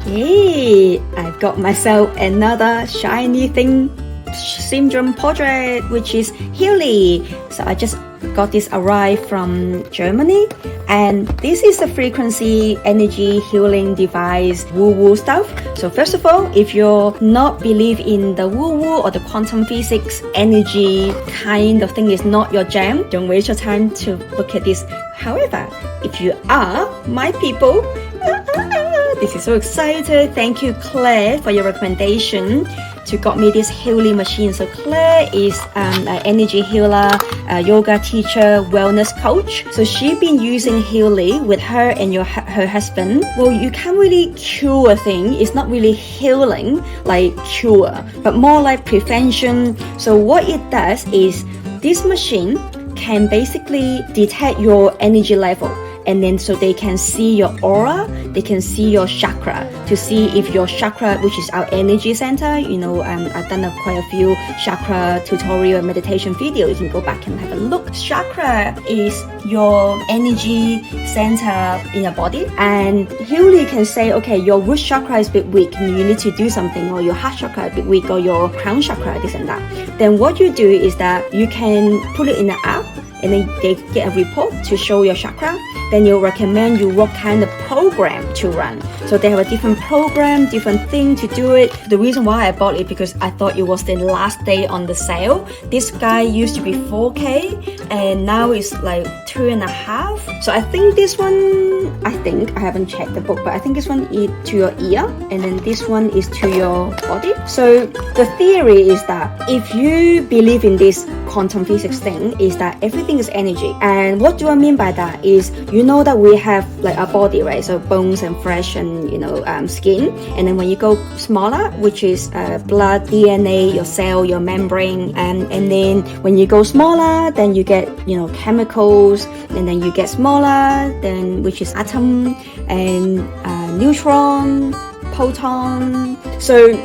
Hey, I've got myself another shiny thing syndrome portrait, which is Healy. So I just got this arrived from Germany, and this is a frequency energy healing device woo-woo stuff. So first of all, if you're not believe in the woo-woo or the quantum physics energy kind of thing is not your jam, don't waste your time to look at this. However, if you are my people, this is so excited. Thank you, Claire, for your recommendation to got me this Healy machine. So Claire is an energy healer, a yoga teacher, wellness coach. So she's been using Healy with her and her husband. Well, you can't really cure a thing. It's not really healing like cure, but more like prevention. So what it does is this machine can basically detect your energy level. And then so they can see your aura, they can see your chakra to see if your chakra, which is our energy center, I've done quite a few chakra tutorial meditation videos. You can go back and have a look. Chakra is your energy center in your body, and Healy can say, okay, your root chakra is a bit weak and you need to do something, or your heart chakra is a bit weak, or your crown chakra, this and that. Then what you do is that you can put it in an app, and then they get a report to show your chakra. Then you'll recommend you what kind of program to run. So they have a different program, different thing to do it. The reason why I bought it because I thought it was the last day on the sale. This guy used to be 4K and now it's like 2.5. So I think this one, I haven't checked the book, but I think this one is to your ear and then this one is to your body. So the theory is that if you believe in this quantum physics thing, is that everything is energy. And what do I mean by that is, you know that we have like our body, right? So bones and flesh and skin. And then when you go smaller, which is blood, DNA, your cell, your membrane, and then when you go smaller, then you get chemicals, and then you get smaller, then which is atom and neutron, proton. So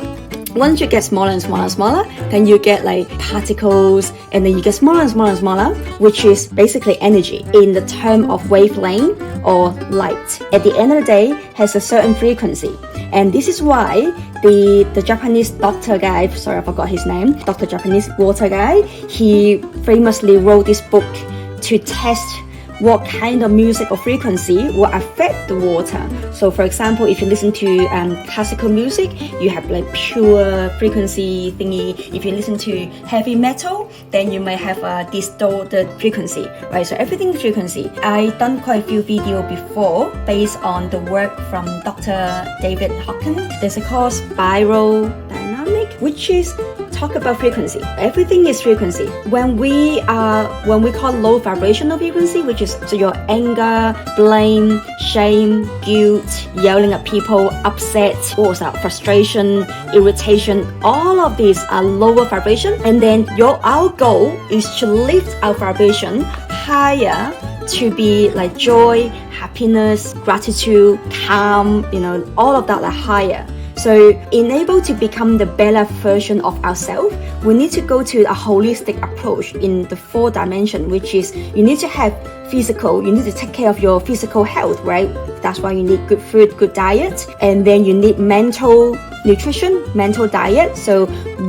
once you get smaller and smaller and smaller, then you get like particles, and then you get smaller and smaller and smaller, which is basically energy in the term of wavelength or light. At the end of the day, has a certain frequency. And this is why the Japanese doctor guy, sorry I forgot his name, Dr. Japanese water guy, he famously wrote this book to test what kind of music or frequency will affect the water. So for example, if you listen to classical music, you have like pure frequency thingy. If you listen to heavy metal, then you may have a distorted frequency, right? So everything is frequency. I done quite a few videos before based on the work from Dr. David Hawkins. There's a course Spiral Dynamic, which is talk about frequency. Everything is frequency. When we call low vibrational frequency, which is so your anger, blame, shame, guilt, yelling at people, upset, frustration, irritation, all of these are lower vibration. And then our goal is to lift our vibration higher to be like joy, happiness, gratitude, calm, all of that are higher. So in able to become the better version of ourselves, we need to go to a holistic approach in the 4 dimensions, which is you need to have physical, you need to take care of your physical health, right? That's why you need good food, good diet, and then you need mental nutrition, mental diet. So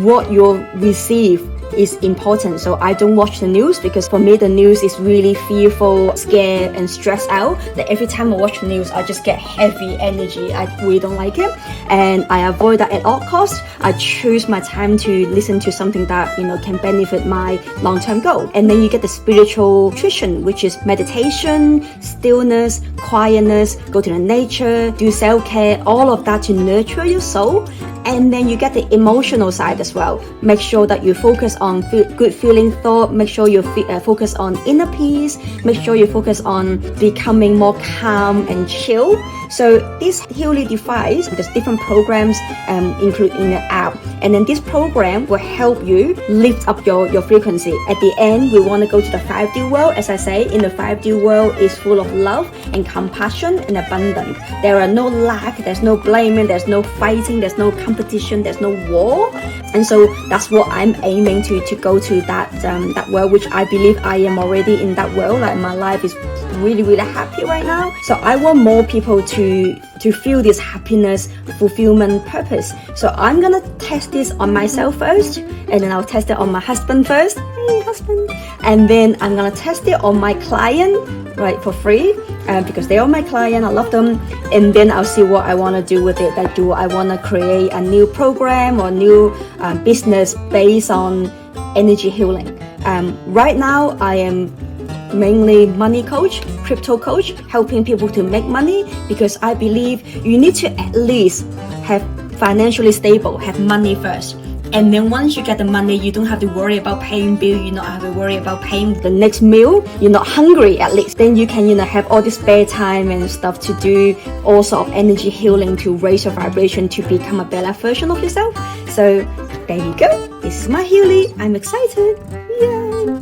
what you receive is important. So I don't watch the news because for me the news is really fearful, scared and stressed out. That every time I watch the news I just get heavy energy. I really don't like it, and I avoid that at all costs. I choose my time to listen to something that can benefit my long-term goal. And then you get the spiritual nutrition, which is meditation, stillness, quietness, go to the nature, do self-care, all of that to nurture your soul. And then you get the emotional side as well. Make sure that you focus on good feeling thought. Make sure you focus on inner peace. Make sure you focus on becoming more calm and chill. So this Healy device, there's different programs included in the app. And then this program will help you lift up your frequency. At the end, we want to go to the 5D world. As I say, in the 5D world is full of love and compassion and abundance. There are no lack, there's no blaming, there's no fighting, there's no competition, there's no war. And so that's what I'm aiming to go to that world, which I believe I am already in that world. Like my life is really, really happy right now. So I want more people to feel this happiness, fulfillment, purpose. So I'm gonna test this on myself first, and then I'll test it on my husband first. Hey, husband. And then I'm gonna test it on my client, right, for free, because they are my client. I love them. And then I'll see what I want to do with it. Like, do I want to create a new program or new business based on energy healing? Right now, I am mainly money coach, crypto coach, helping people to make money, because I believe you need to at least have financially stable, have money first. And then once you get the money, you don't have to worry about paying bill, you don't have to worry about paying the next meal, you're not hungry at least. Then you can, have all this spare time and stuff to do all sort of energy healing to raise your vibration to become a better version of yourself. So there you go. This is my Healy. I'm excited. Yay!